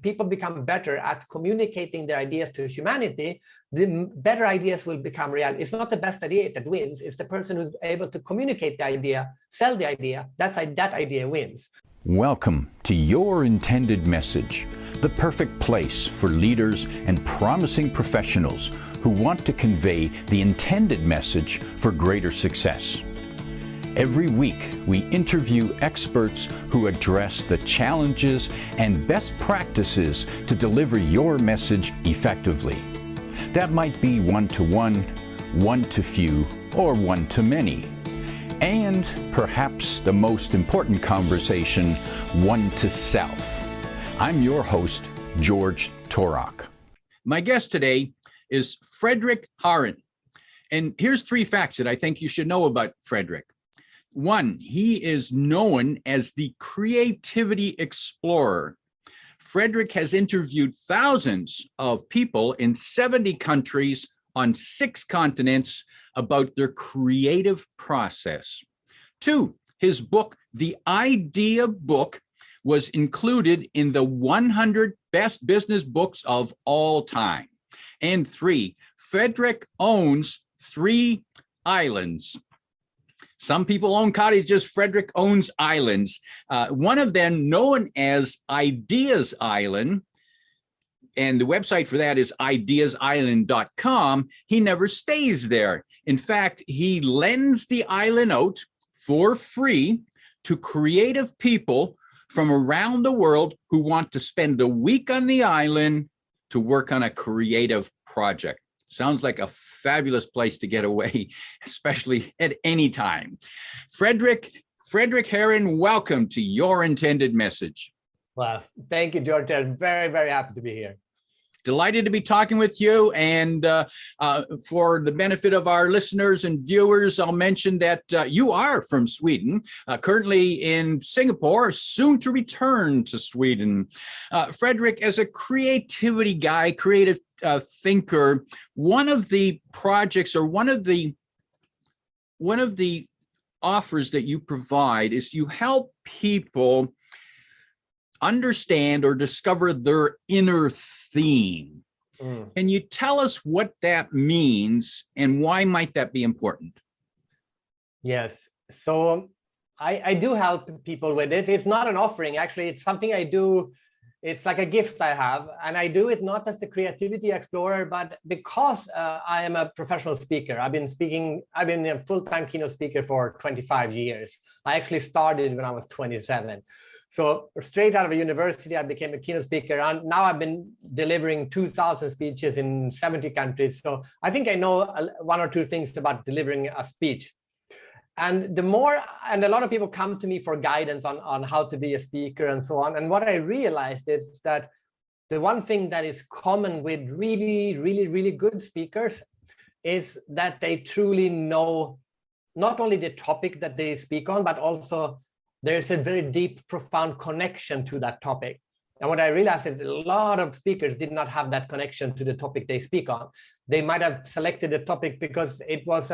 people become better at communicating their ideas to humanity, the better ideas will become reality. It's not the best idea that wins, it's the person who's able to communicate the idea, sell the idea, that idea wins. Welcome to Your Intended Message, the perfect place for leaders and promising professionals who want to convey the intended message for greater success. Every week, we interview experts who address the challenges and best practices to deliver your message effectively. That might be one-to-one, one-to-few, or one-to-many. And perhaps the most important conversation, one-to-self. I'm your host, George Torok. My guest today is Fredrik Haren. And here's 3 facts that I think you should know about Fredrik. 1, he is known as the creativity explorer. Fredrik has interviewed thousands of people in 70 countries on 6 continents about their creative process. 2, his book, The Idea Book, was included in the 100 best business books of all time. And 3, Fredrik owns 3 islands. Some people own cottages. Fredrik owns islands. One of them known as Ideas Island, and the website for that is ideasisland.com. He never stays there. In fact, he lends the island out for free to creative people from around the world who want to spend a week on the island to work on a creative project. Sounds like a fabulous place to get away, especially at any time. Fredrik Haren, welcome to Your Intended Message. Well, thank you, George. I'm very, very happy to be here. Delighted to be talking with you. And for the benefit of our listeners and viewers, I'll mention that you are from Sweden, currently in Singapore, soon to return to Sweden. Fredrik, as a creativity guy, creative thinker, one of the projects or one of the offers that you provide is you help people understand or discover their inner theme. Can you tell us what that means and why might that be important? Yes. So I do help people with it. It's not an offering. Actually, it's something I do. It's like a gift I have. And I do it not as the creativity explorer, but because I am a professional speaker. I've been a full-time keynote speaker for 25 years. I actually started when I was 27. So straight out of a university, I became a keynote speaker, and now I've been delivering 2,000 speeches in 70 countries. So I think I know 1 or 2 things about delivering a speech. And a lot of people come to me for guidance on how to be a speaker and so on. And what I realized is that the one thing that is common with really, really, really good speakers is that they truly know not only the topic that they speak on, but also there's a very deep, profound connection to that topic. And what I realized is a lot of speakers did not have that connection to the topic they speak on. They might have selected the topic because it was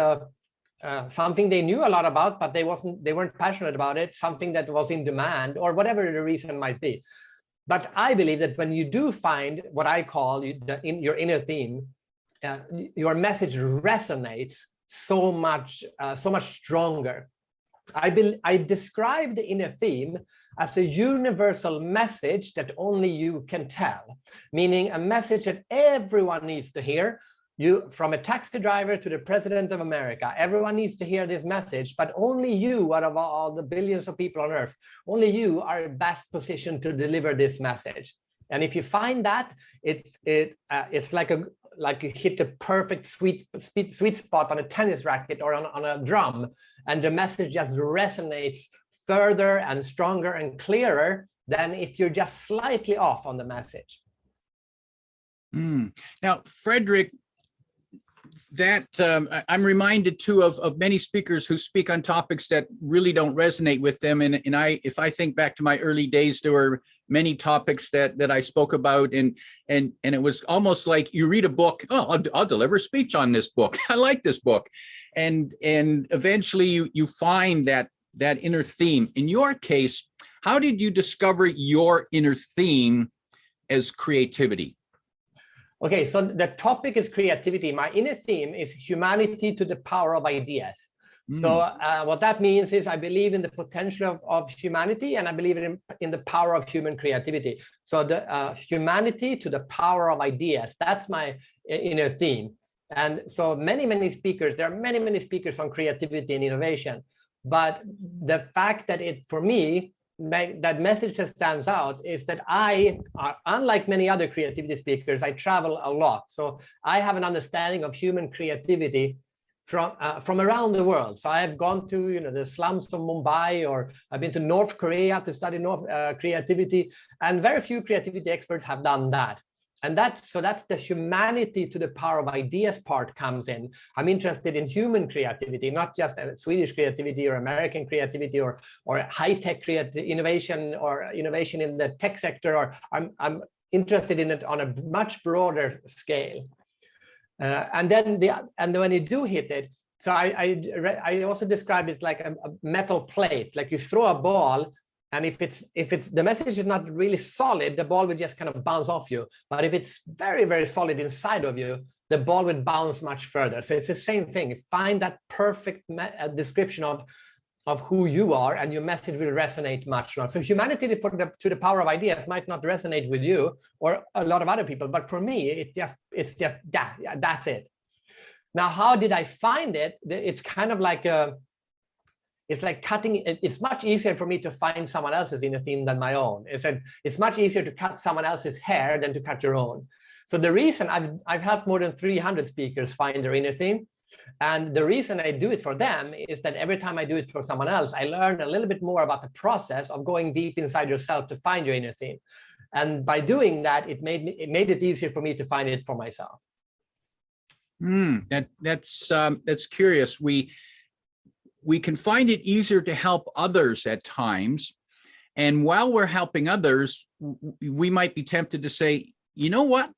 something they knew a lot about, but they weren't passionate about it, something that was in demand, or whatever the reason might be. But I believe that when you do find what I call your inner theme, your message resonates so much stronger. I describe the inner theme as a universal message that only you can tell, meaning a message that everyone needs to hear. From a taxi driver to the president of America, everyone needs to hear this message, but only you, out of all the billions of people on earth, only you are best positioned to deliver this message. And if you find that, it's like you hit the perfect sweet spot on a tennis racket or on a drum, and the message just resonates further and stronger and clearer than if you're just slightly off on the message. Now, Fredrik, that I'm reminded too of many speakers who speak on topics that really don't resonate with them. And if I think back to my early days, there were many topics that I spoke about, and it was almost like you read a book. Oh, I'll deliver a speech on this book. I like this book, and eventually you find that inner theme. In your case, how did you discover your inner theme as creativity? Okay, so the topic is creativity. My inner theme is humanity to the power of ideas. So what that means is I believe in the potential of humanity, and I believe in the power of human creativity. So the humanity to the power of ideas, that's my inner theme. And so many speakers, there are many speakers on creativity and innovation. But the fact that for me, that message that stands out is that unlike many other creativity speakers, I travel a lot. So I have an understanding of human creativity from around the world. So I have gone to the slums of Mumbai, or I've been to North Korea to study creativity, and very few creativity experts have done that. And that's the humanity to the power of ideas part comes in. I'm interested in human creativity, not just Swedish creativity or American creativity or high-tech innovation or innovation in the tech sector, or I'm interested in it on a much broader scale. And then when you do hit it, so I also describe it like a metal plate, like you throw a ball, and if it's the message is not really solid, the ball will just kind of bounce off you. But if it's very solid inside of you, the ball would bounce much further. So it's the same thing. Find that perfect description of who you are, and your message will resonate much more. So humanity to the power of ideas might not resonate with you or a lot of other people, but for me, it's just that's it. Now, how did I find it? It's kind of like it's like cutting. It's much easier for me to find someone else's inner theme than my own. It's much easier to cut someone else's hair than to cut your own. So the reason I've helped more than 300 speakers find their inner theme. And the reason I do it for them is that every time I do it for someone else, I learn a little bit more about the process of going deep inside yourself to find your inner theme. And by doing that, it made it easier for me to find it for myself. That's curious. We can find it easier to help others at times. And while we're helping others, we might be tempted to say, you know what?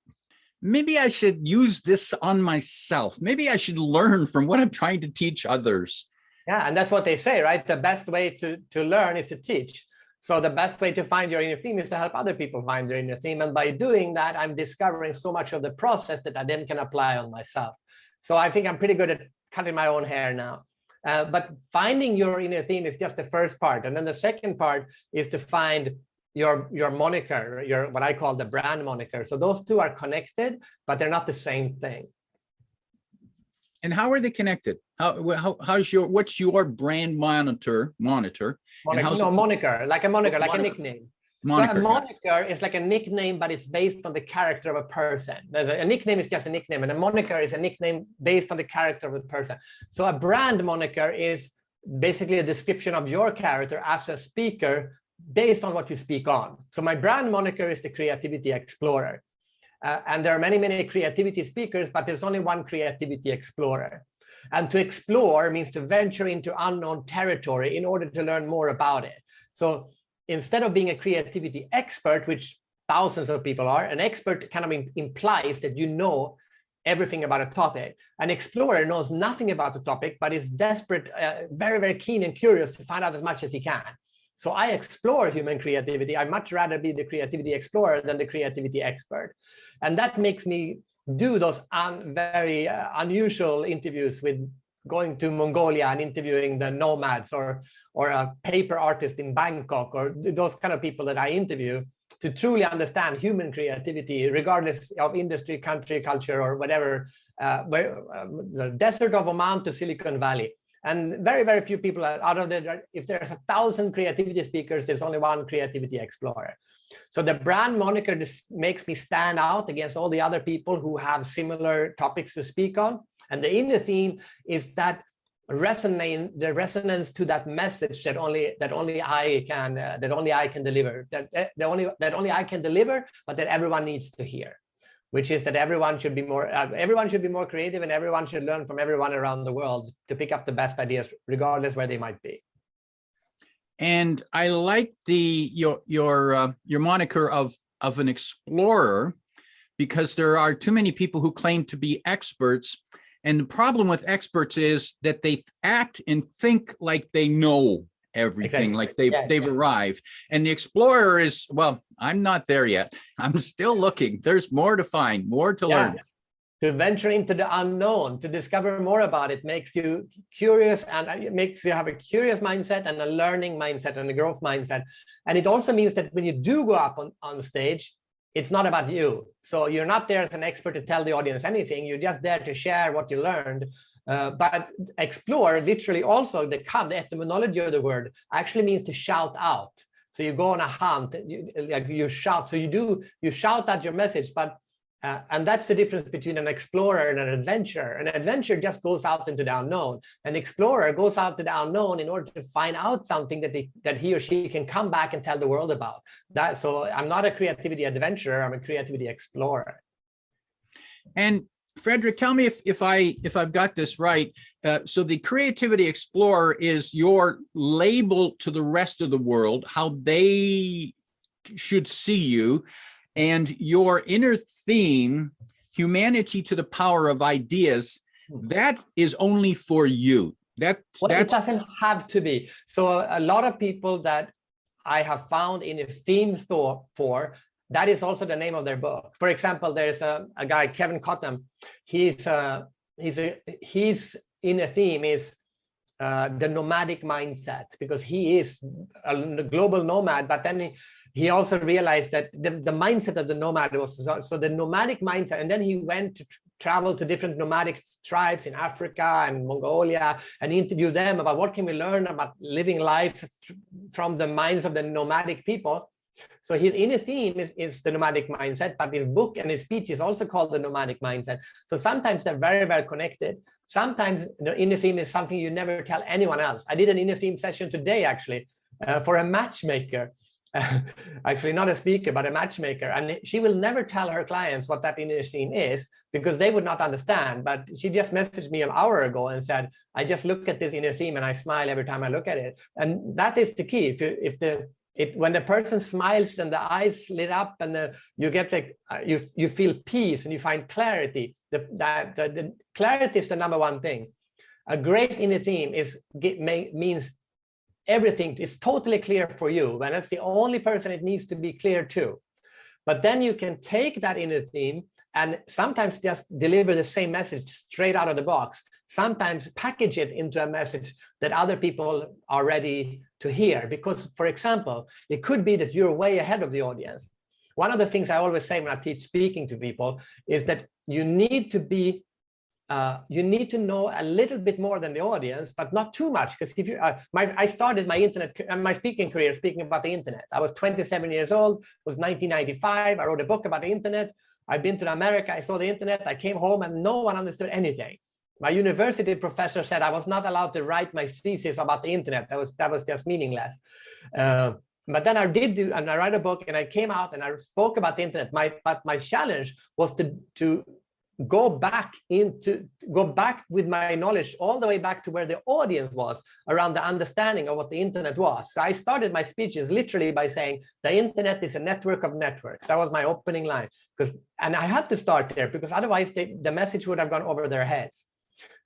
Maybe I should use this on myself. Maybe I should learn from what I'm trying to teach others. Yeah, and that's what they say, right? The best way to learn is to teach. So the best way to find your inner theme is to help other people find their inner theme. And by doing that, I'm discovering so much of the process that I then can apply on myself. So I think I'm pretty good at cutting my own hair now. But finding your inner theme is just the first part. And then the second part is to find your moniker, what I call the brand moniker. So those two are connected, but they're not the same thing. And how are they connected? What's your brand moniker? Moniker, like a nickname. Moniker. So a moniker is like a nickname, but it's based on the character of a person. A nickname is just a nickname, and a moniker is a nickname based on the character of a person. So a brand moniker is basically a description of your character as a speaker based on what you speak on. So my brand moniker is the Creativity Explorer. And there are many creativity speakers, but there's only one Creativity Explorer. And to explore means to venture into unknown territory in order to learn more about it. So instead of being a creativity expert, which thousands of people are, an expert kind of implies that you know everything about a topic. An explorer knows nothing about the topic, but is desperate, very keen and curious to find out as much as he can. So I explore human creativity. I'd much rather be the creativity explorer than the creativity expert. And that makes me do those very unusual interviews, with going to Mongolia and interviewing the nomads, or a paper artist in Bangkok, or those kind of people that I interview, to truly understand human creativity, regardless of industry, country, culture, or whatever, the desert of Oman to Silicon Valley. And very few people out of if there's 1,000 creativity speakers, there's only one creativity explorer. So the brand moniker just makes me stand out against all the other people who have similar topics to speak on. And the inner theme is that the resonance to that message that only I can deliver, that only I can deliver, but that everyone needs to hear, which is that everyone should be more creative, and everyone should learn from everyone around the world to pick up the best ideas, regardless where they might be. And I like your moniker of an explorer, because there are too many people who claim to be experts. And the problem with experts is that they act and think like they know everything, like they've arrived. And the explorer is, well, I'm not there yet. I'm still looking. There's more to find, more to learn. To venture into the unknown, to discover more about it, makes you curious, and it makes you have a curious mindset and a learning mindset and a growth mindset. And it also means that when you do go up on stage, it's not about you. So you're not there as an expert to tell the audience anything. You're just there to share what you learned. But explore, literally also the etymology of the word actually means to shout out. So you go on a hunt, you shout. So you shout out your message, but and that's the difference between an explorer and an adventurer. An adventurer just goes out into the unknown. An explorer goes out to the unknown in order to find out something that he or she can come back and tell the world about. So I'm not a creativity adventurer, I'm a creativity explorer. And Fredrik, tell me if I've got this right. So the creativity explorer is your label to the rest of the world, how they should see you. And your inner theme, humanity to the power of ideas, that is only for you. It doesn't have to be. So a lot of people that I have found in a theme for, that is also the name of their book. For example, there's a guy, Kevin Cottam. His inner theme is the nomadic mindset, because he is a global nomad, but then he also realized that the mindset of the nomad was so the nomadic mindset, and then he went to travel to different nomadic tribes in Africa and Mongolia and interview them about what can we learn about living life from the minds of the nomadic people. So his inner theme is the nomadic mindset, but his book and his speech is also called the nomadic mindset. So sometimes they're very well connected. Sometimes the inner theme is something you never tell anyone else. I did an inner theme session today, actually, for a matchmaker. Actually not a speaker, but a matchmaker, and she will never tell her clients what that inner theme is because they would not understand. But she just messaged me an hour ago and said, I just look at this inner theme and I smile every time I look at it. And that is the key. When the person smiles and the eyes lit up and you get like you feel peace and you find clarity. The clarity is the number one thing. A great inner theme means everything is totally clear for you, and that's the only person it needs to be clear to. But then you can take that inner theme and sometimes just deliver the same message straight out of the box. Sometimes package it into a message that other people are ready to hear. Because, for example, it could be that you're way ahead of the audience. One of the things I always say when I teach speaking to people is that you need to know a little bit more than the audience, but not too much. Because if you, I started my speaking career speaking about the internet. I was 27 years old. It was 1995. I wrote a book about the internet. I've been to America. I saw the internet. I came home and no one understood anything. My university professor said I was not allowed to write my thesis about the internet. That was just meaningless. But then I write a book and I came out and I spoke about the internet. But my challenge was to go back with my knowledge all the way back to where the audience was around the understanding of what the internet was. So I started my speeches literally by saying the internet is a network of networks. That was my opening line, and I had to start there because otherwise the message would have gone over their heads.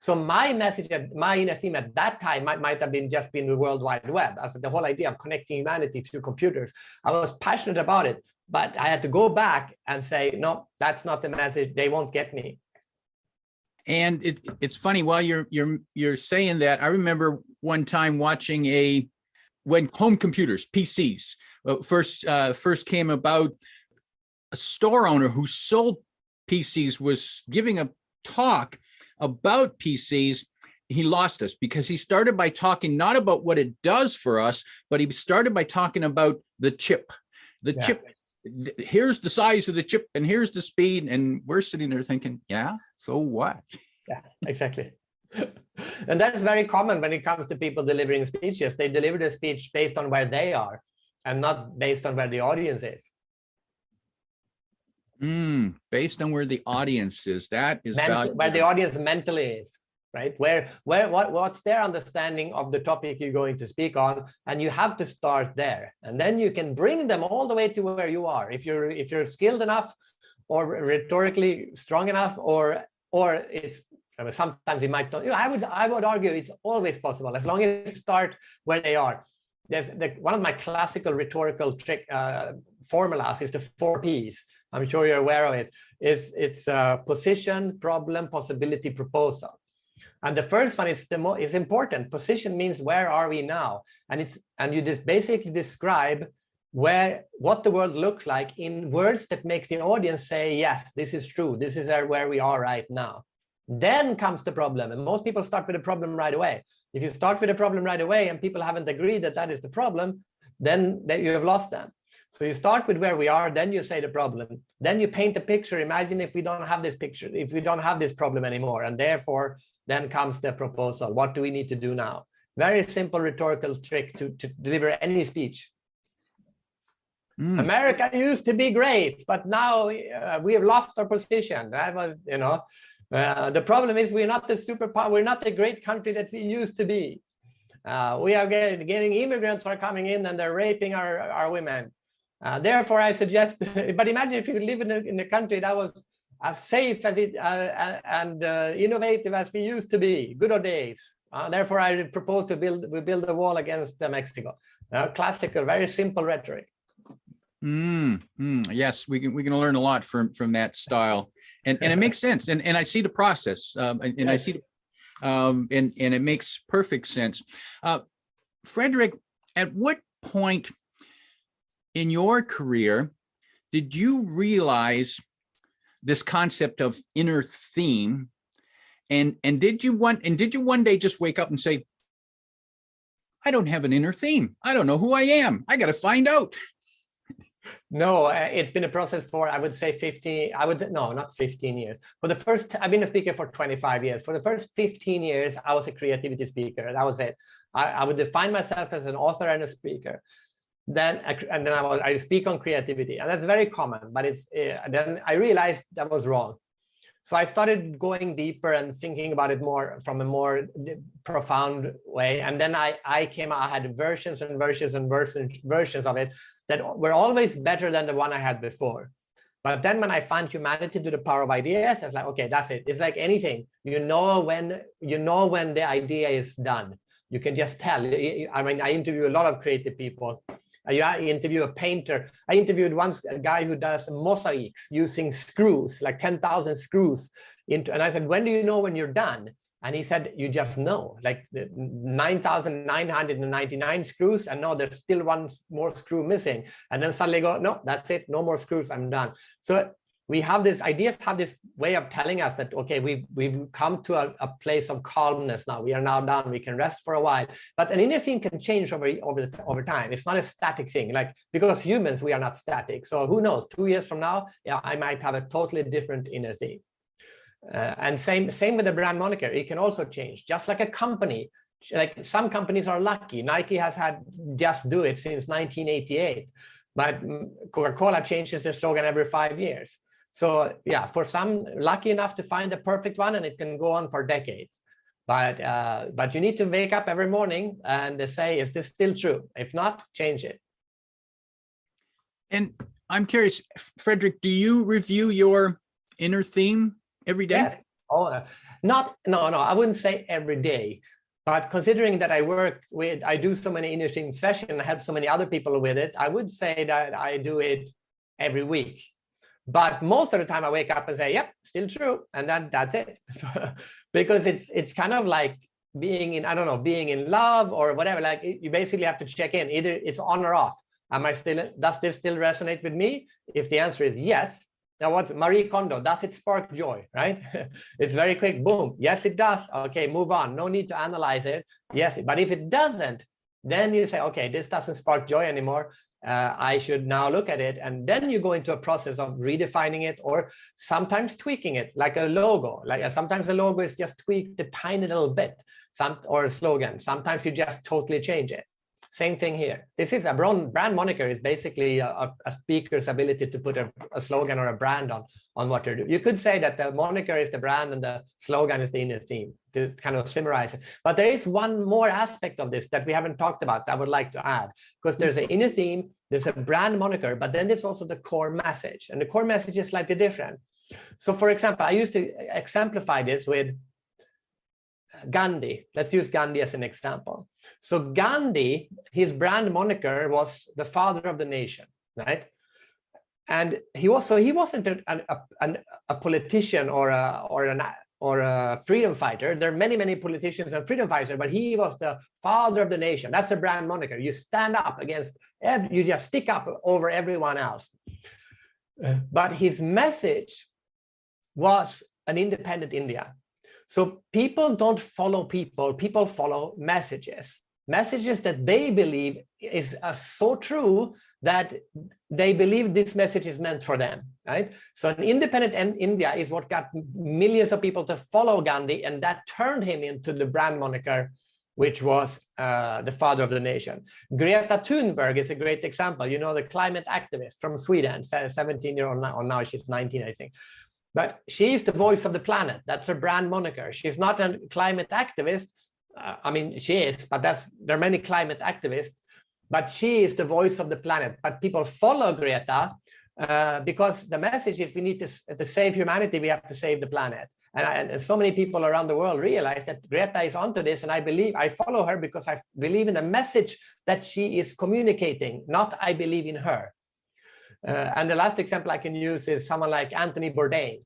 So my message, my inner theme at that time might have been just the World Wide Web, as the whole idea of connecting humanity through computers. I was passionate about it. But I had to go back and say, no, that's not the message. They won't get me. And it's funny, while you're saying that, I remember one time watching when home computers, PCs, first came about. A store owner who sold PCs was giving a talk about PCs. He lost us because he started by talking not about what it does for us, but he started by talking about the chip. The chip. Here's the size of the chip and here's the speed, and we're sitting there thinking, yeah, so what? Yeah, exactly. And that's very common when it comes to people delivering speeches. They deliver the speech based on where they are and not based on where the audience is. Based on where the audience is. That is valuable. Where the audience mentally is. Right? What's their understanding of the topic you're going to speak on, and you have to start there, and then you can bring them all the way to where you are. If you're skilled enough, or rhetorically strong enough, or it's sometimes it might not. I would argue it's always possible as long as you start where they are. There's one of my classical rhetorical formulas is the 4 Ps. I'm sure you're aware of it. It's position, problem, possibility, proposal. And the first one is important. Position means where are we now? And you just basically describe what the world looks like in words that make the audience say, yes, this is true. This is where we are right now. Then comes the problem. And most people start with a problem right away. If you start with a problem right away and people haven't agreed that that is the problem, then you have lost them. So you start with where we are, then you say the problem. Then you paint a picture. Imagine if we don't have this picture, if we don't have this problem anymore, and therefore then comes the proposal. What do we need to do now? Very simple rhetorical trick to deliver any speech. America used to be great, but now we have lost our position. That was, the problem is we're not the superpower. We're not the great country that we used to be. We are getting immigrants are coming in and they're raping our women. Therefore, I suggest, but imagine if you live in a country that was as safe as it and innovative as we used to be, good old days. Therefore, I propose to build a wall against Mexico. Classical, very simple rhetoric. Yes, we can learn a lot from that style, and it makes sense, and I see the process, and yes. I see, and it makes perfect sense. Fredrik, at what point in your career did you realize this concept of inner theme, and did you one day just wake up and say, I don't have an inner theme, I don't know who I am, I got to find out? No, it's been a process for, I would say 15, not 15 years. I've been a speaker for 25 years. For the first 15 years, I was a creativity speaker. That was it. I would define myself as an author and a speaker. Then I speak on creativity, and that's very common, but then I realized that was wrong. So I started going deeper and thinking about it more from a more profound way. And then I had versions and versions and versions of it that were always better than the one I had before. But then when I found humanity to the power of ideas, it's like, okay, that's it. It's like anything. You know when the idea is done. You can just tell. I mean, I interview a lot of creative people. I interview a painter. I interviewed once a guy who does mosaics using screws, like 10,000 screws. And I said, when do you know when you're done? And he said, you just know, like 9,999 screws, and no, there's still one more screw missing. And then suddenly go, no, that's it, no more screws, I'm done. So we have this, ideas have this way of telling us that, okay, we've come to a place of calmness now. We are now done, we can rest for a while. But an inner theme can change over time. It's not a static thing, like, because humans, we are not static. So who knows, 2 years from now, yeah, I might have a totally different inner theme. And same with the brand moniker. It can also change, just like a company. Like some companies are lucky. Nike has had Just Do It since 1988, but Coca-Cola changes their slogan every 5 years. So yeah, for some, lucky enough to find the perfect one, and it can go on for decades. But you need to wake up every morning and say, is this still true? If not, change it. And I'm curious, Fredrik, do you review your inner theme every day? Yes. Oh, no, I wouldn't say every day, but considering that I do so many inner theme sessions, I help so many other people with it, I would say that I do it every week. But most of the time I wake up and say, yep, still true. And then that's it. Because it's kind of like being in love or whatever. Like you basically have to check in, either it's on or off. Does this still resonate with me? If the answer is yes, now what, Marie Kondo, does it spark joy, right? It's very quick, boom. Yes, it does. Okay, move on. No need to analyze it. Yes, but if it doesn't, then you say, okay, this doesn't spark joy anymore. I should now look at it. And then you go into a process of redefining it, or sometimes tweaking it, like a logo. Like sometimes a logo is just tweaked a tiny little bit, or a slogan. Sometimes you just totally change it. Same thing here. This is a brand moniker is basically a speaker's ability to put a slogan or a brand on what they're doing. You could say that the moniker is the brand and the slogan is the inner theme, to kind of summarize it. But there is one more aspect of this that we haven't talked about that I would like to add, because there's an inner theme, there's a brand moniker, but then there's also the core message. And the core message is slightly different. So for example, I used to exemplify this with Gandhi. Let's use Gandhi as an example. So Gandhi, his brand moniker was the father of the nation, right? And he wasn't a politician or a freedom fighter. There are many politicians and freedom fighters, but he was the father of the nation. That's the brand moniker. You stand up against, you just stick up over everyone else. But his message was an independent India. So people don't follow people, people follow messages. Messages that they believe is so true that they believe this message is meant for them, right? So an independent India is what got millions of people to follow Gandhi, and that turned him into the brand moniker, which was the father of the nation. Greta Thunberg is a great example. You know, the climate activist from Sweden, 17-year-old now she's 19, I think. But she's the voice of the planet. That's her brand moniker. She's not a climate activist. I mean, she is, but there are many climate activists, but she is the voice of the planet. But people follow Greta because the message is we need to save humanity, we have to save the planet. And so many people around the world realize that Greta is onto this, and I follow her because I believe in the message that she is communicating, not I believe in her. And the last example I can use is someone like Anthony Bourdain.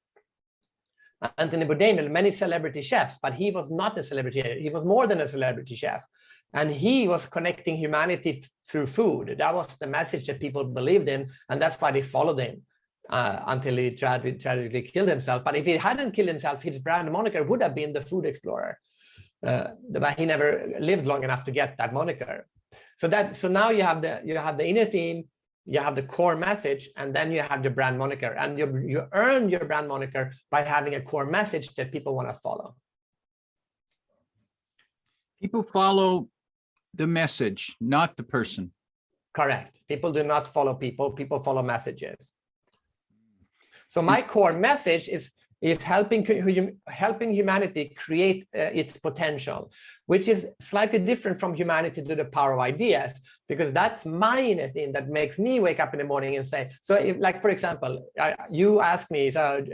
Anthony Bourdain, many celebrity chefs, but he was not a celebrity. He was more than a celebrity chef. And he was connecting humanity through food. That was the message that people believed in, and that's why they followed him until he tragically killed himself. But if he hadn't killed himself, his brand moniker would have been the food explorer. But he never lived long enough to get that moniker. So now you have the inner theme, you have the core message, and then you have the brand moniker. And you earn your brand moniker by having a core message that people want to follow. People follow the message, not the person. Correct. People do not follow people. People follow messages. So my core message is helping humanity create its potential, which is slightly different from humanity to the power of ideas, because that's my inner thing that makes me wake up in the morning and say, so if, like, for example, you ask me, so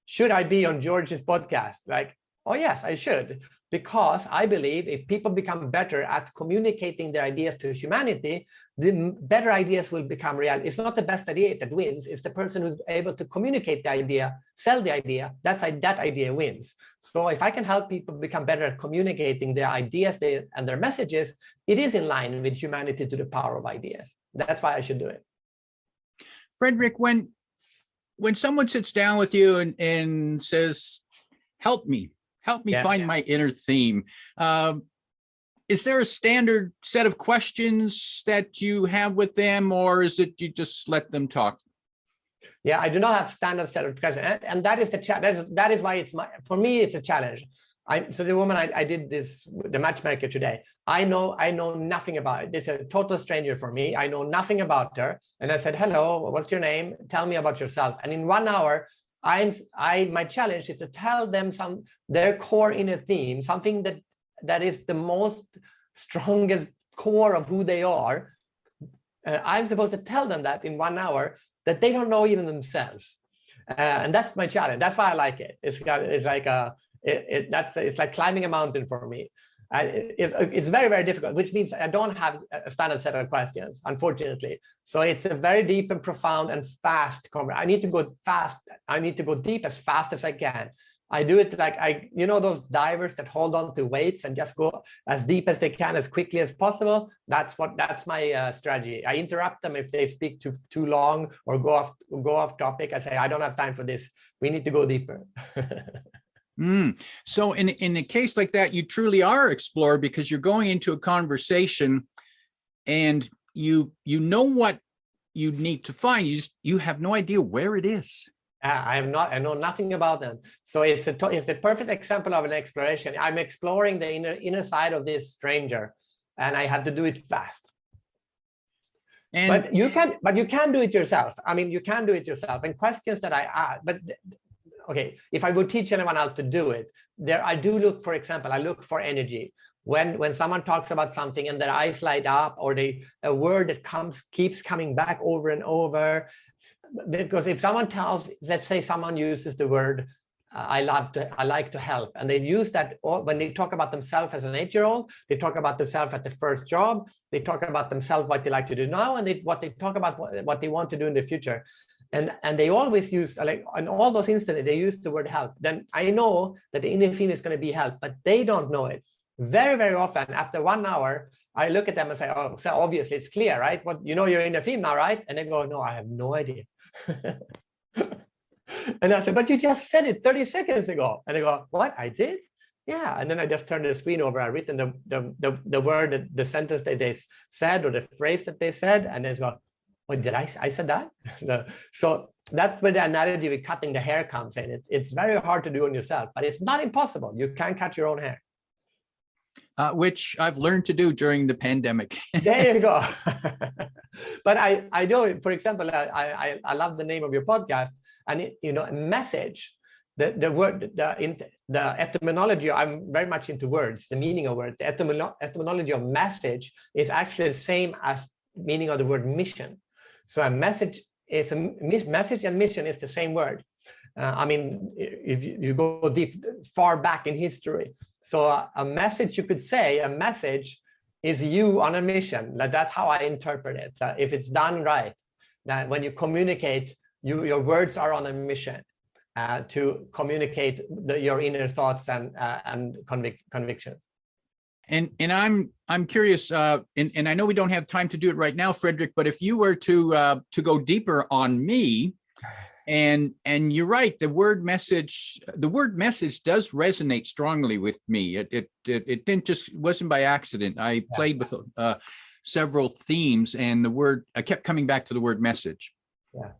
should I be on George's podcast? Like, oh yes, I should, because I believe if people become better at communicating their ideas to humanity, the better ideas will become real. It's not the best idea that wins, it's the person who's able to communicate the idea, sell the idea, that idea wins. So if I can help people become better at communicating their ideas and their messages, it is in line with humanity to the power of ideas. That's why I should do it. Fredrik, when someone sits down with you and says, help me find my inner theme, is there a standard set of questions that you have with them, or is it you just let them talk? Yeah, I do not have standard set of questions, and that is the challenge. That is why for me it's a challenge. So the woman I did the matchmaker today, I know nothing about it. It's a total stranger for me. I know nothing about her, and I said, hello, what's your name? Tell me about yourself. And in 1 hour, my challenge is to tell them their core inner theme, something that is the most strongest core of who they are. I'm supposed to tell them that in 1 hour that they don't know even themselves, and that's my challenge. That's why I like it. It's like climbing a mountain for me. It's very, very difficult, which means I don't have a standard set of questions, unfortunately. So it's a very deep and profound and fast conversation. I need to go fast. I need to go deep as fast as I can. I do it like those divers that hold on to weights and just go as deep as they can, as quickly as possible. That's my strategy. I interrupt them if they speak too long or go off topic. I say, I don't have time for this. We need to go deeper. So in a case like that, you truly are explorer, because you're going into a conversation and you know what you need to find. You have no idea where it is. I know nothing about them. So it's a perfect example of an exploration. I'm exploring the inner side of this stranger, and I have to do it fast. But you can do it yourself. I mean, you can do it yourself. And questions that I ask, but okay, if I would teach anyone else to do it, I do look, for example, I look for energy. When someone talks about something and their eyes light up, or a word that keeps coming back over and over. Because if someone let's say someone uses the word, I like to help, and they use that when they talk about themselves as an 8-year-old, they talk about themselves at the first job, they talk about themselves, what they like to do now, and what they talk about what they want to do in the future. And they always use, like in all those instances, they use the word help. Then I know that the inner theme is going to be help, but they don't know it. Very, very often, after 1 hour, I look at them and say, oh, so obviously it's clear, right? What, you know your inner theme now, right? And they go, no, I have no idea. And I said, but you just said it 30 seconds ago. And they go, what, I did? Yeah. And then I just turned the screen over. I written the word, the sentence that they said, or the phrase that they said. And they go, oh, did I said that? No. So that's where the analogy with cutting the hair comes in. It's very hard to do on yourself, but it's not impossible. You can cut your own hair. Which I've learned to do during the pandemic. There you go. But I know, for example, I love the name of your podcast, and a message. The word, the etymology. I'm very much into words, the meaning of words. The etymology of message is actually the same as meaning of the word mission. So a message is message and mission is the same word. I mean, if you go far back in history. So a message, you could say, a message is you on a mission. That's how I interpret it. If it's done right, that when you communicate, your words are on a mission to communicate your inner thoughts and convictions. And I'm curious, and I know we don't have time to do it right now, Fredrik, but if you were to go deeper on me, and you're right, the word message does resonate strongly with me. It wasn't by accident. I played with several themes, and I kept coming back to the word message. Yeah.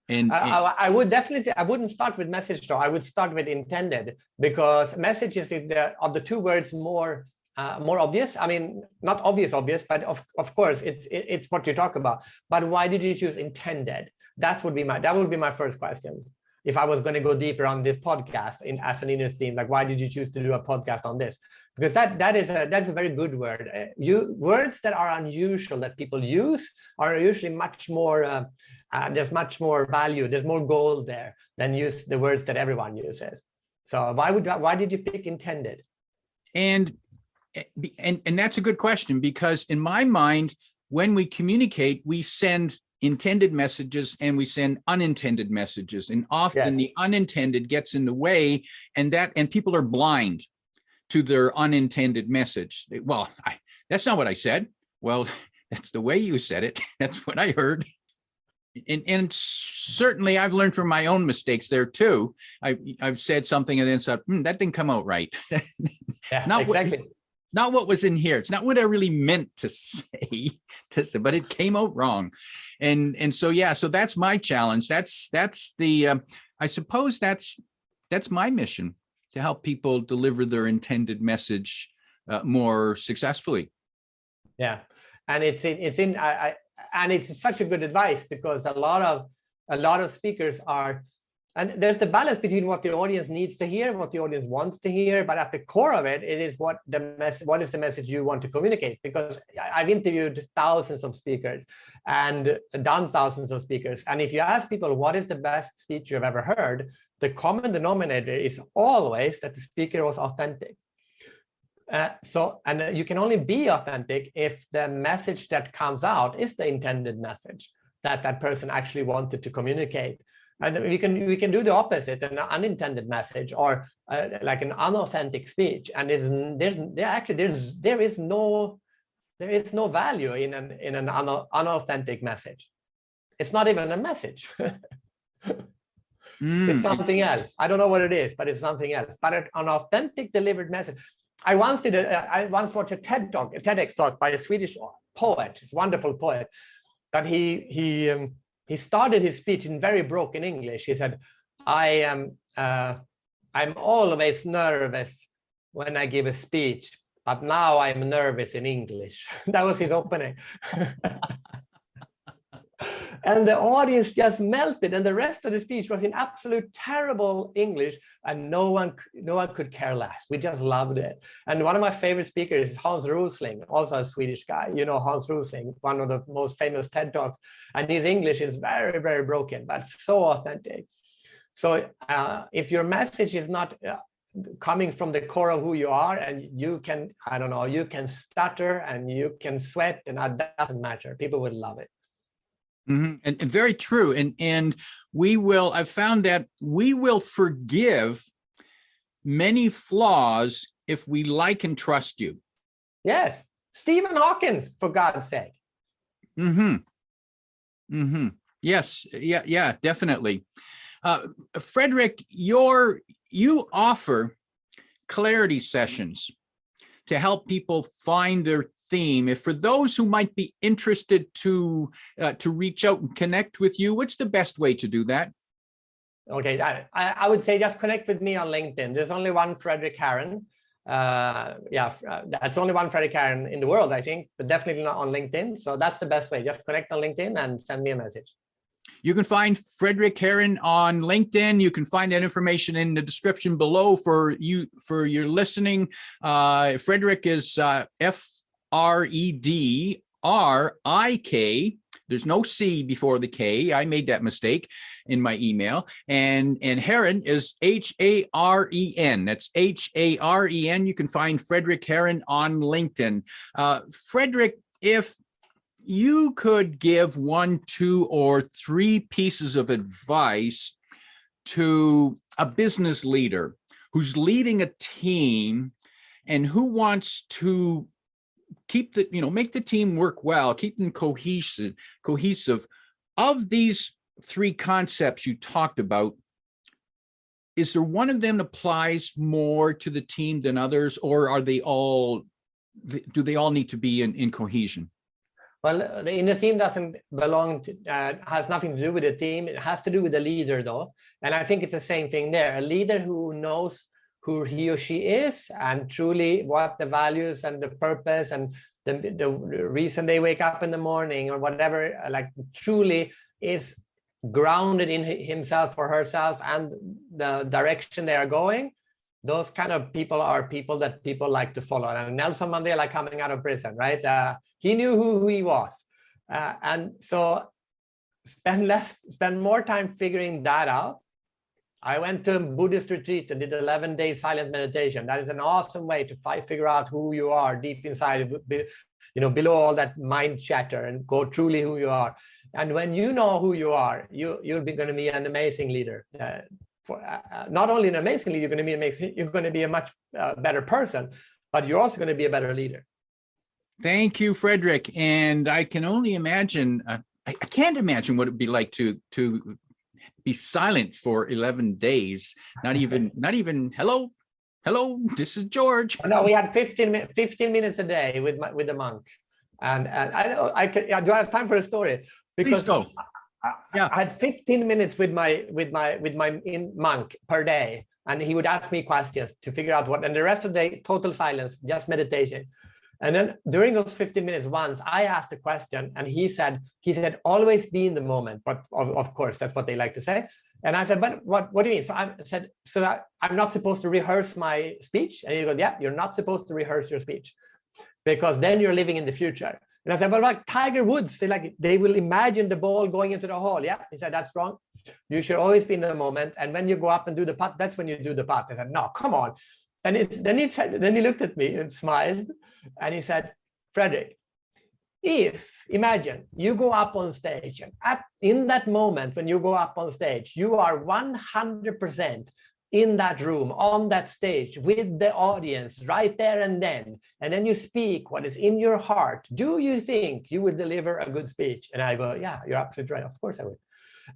And I wouldn't start with message though. I would start with intended, because message is of the two words more obvious. I mean, not obvious, but of course it's what you talk about. But why did you choose intended? That would be my first question. If I was going to go deeper on this podcast as an inner theme, like why did you choose to do a podcast on this? Because that's a very good word. Words that are unusual that people use are usually much more. There's much more value. There's more gold there than use the words that everyone uses. So why did you pick intended? And that's a good question, because in my mind, when we communicate, we send intended messages and we send unintended messages, and often the unintended gets in the way, and people are blind to their unintended message. Well, that's not what I said. Well, that's the way you said it. That's what I heard. And certainly I've learned from my own mistakes there too. I've said something and then said, that didn't come out right. It's not exactly. Not what was in here. It's not what I really meant to say, but it came out wrong. And so, yeah, so that's my challenge. That's the, I suppose that's my mission, to help people deliver their intended message more successfully. Yeah. And it's such a good advice, because a lot of speakers are, and there's the balance between what the audience needs to hear, what the audience wants to hear, but at the core of it, it is what is the message you want to communicate. Because I've interviewed thousands of speakers and done thousands of speakers. And if you ask people, what is the best speech you've ever heard? The common denominator is always that the speaker was authentic. And you can only be authentic if the message that comes out is the intended message that person actually wanted to communicate. And we can do the opposite, an unintended message, or like an unauthentic speech. And there is no value in an unauthentic message. It's not even a message. It's something else. I don't know what it is, but it's something else. But an authentic delivered message. I once watched a TEDx talk by a Swedish poet. He's a wonderful poet. But he started his speech in very broken English. He said, I'm always nervous when I give a speech, but now I'm nervous in English. That was his opening. And the audience just melted, and the rest of the speech was in absolute terrible English, and no one could care less. We just loved it. And one of my favorite speakers is Hans Rosling, also a Swedish guy. You know Hans Rosling, one of the most famous TED Talks, and his English is very, very broken, but so authentic. So if your message is not coming from the core of who you are, and you can stutter and you can sweat, and that doesn't matter. People will love it. And very true. And I've found that we will forgive many flaws if we like and trust you. Yes. Stephen Hawking, for God's sake. Yes. Yeah, definitely. Fredrik, you offer clarity sessions to help people find their theme. If for those who might be interested to reach out and connect with you, what's the best way to do that? Okay, I would say just connect with me on LinkedIn. There's only one Fredrik Haren. That's only one Fredrik Haren in the world, I think, but definitely not on LinkedIn. So that's the best way. Just connect on LinkedIn and send me a message. You can find Fredrik Haren on LinkedIn. You can find that information in the description below for your listening. Fredrik is Fredrik. There's no C before the K. I made that mistake in my email. And Haren is Haren. That's Haren. You can find Fredrik Haren on LinkedIn. Fredrik, if you could give 1, 2, or 3 pieces of advice to a business leader who's leading a team and who wants to make the team work well, keep them cohesive. Of these 3 concepts you talked about, is there one of them that applies more to the team than others, or do they all need to be in cohesion? Well, the inner team doesn't belong to, has nothing to do with the team. It has to do with the leader, though. And I think it's the same thing there. A leader who knows who he or she is and truly what the values and the purpose and the reason they wake up in the morning or whatever, like truly is grounded in himself or herself and the direction they are going. Those kind of people are people that people like to follow. And Nelson Mandela coming out of prison, right? He knew who he was. And so spend more time figuring that out. I went to a Buddhist retreat and did 11-day silent meditation. That is an awesome way to figure out who you are deep inside, below all that mind chatter, and go truly who you are. And when you know who you are, you're going to be an amazing leader. Not only an amazing leader, you're going to be a much better person, but you're also going to be a better leader. Thank you, Fredrik. And I can only imagine, I can't imagine what it'd be like to be silent for 11 days. Not even hello, this is George. No, we had 15 minutes a day with the monk. And do I have time for a story? Because please go. I had 15 minutes with my monk per day, and he would ask me questions to figure out and the rest of the day, total silence, just meditation. And then during those 15 minutes, once I asked a question, and he said, always be in the moment. But of course, that's what they like to say. And I said, but what do you mean? So I said, I'm not supposed to rehearse my speech? And he goes, yeah, you're not supposed to rehearse your speech, because then you're living in the future. And I said, but like Tiger Woods, they will imagine the ball going into the hole. Yeah. He said, that's wrong. You should always be in the moment. And when you go up and do the putt, that's when you do the putt. I said, no, come on. And then he looked at me and smiled, and he said, Fredrik, imagine you go up on stage, and in that moment when you go up on stage, you are 100% in that room, on that stage with the audience right there and then you speak what is in your heart. Do you think you will deliver a good speech? And I go, yeah, you're absolutely right. Of course I would.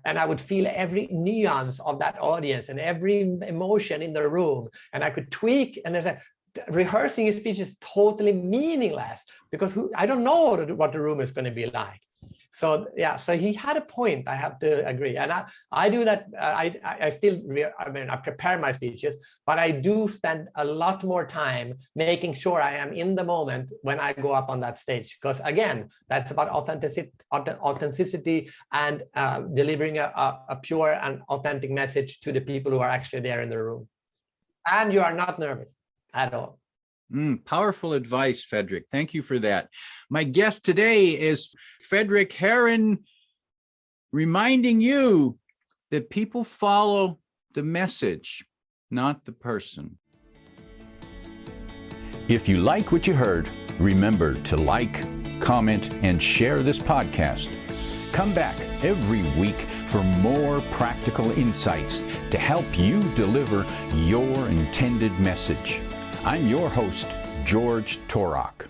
And I would feel every nuance of that audience and every emotion in the room. And I could tweak, and rehearsing a speech is totally meaningless, because I don't know what the room is going to be like. So yeah, so he had a point. I have to agree, and I do that. I prepare my speeches, but I do spend a lot more time making sure I am in the moment when I go up on that stage, because again, that's about authenticity and delivering a pure and authentic message to the people who are actually there in the room, and you are not nervous at all. Powerful advice, Fredrik. Thank you for that. My guest today is Fredrik Haren, reminding you that people follow the message, not the person. If you like what you heard, remember to like, comment, and share this podcast. Come back every week for more practical insights to help you deliver your intended message. I'm your host, George Torok.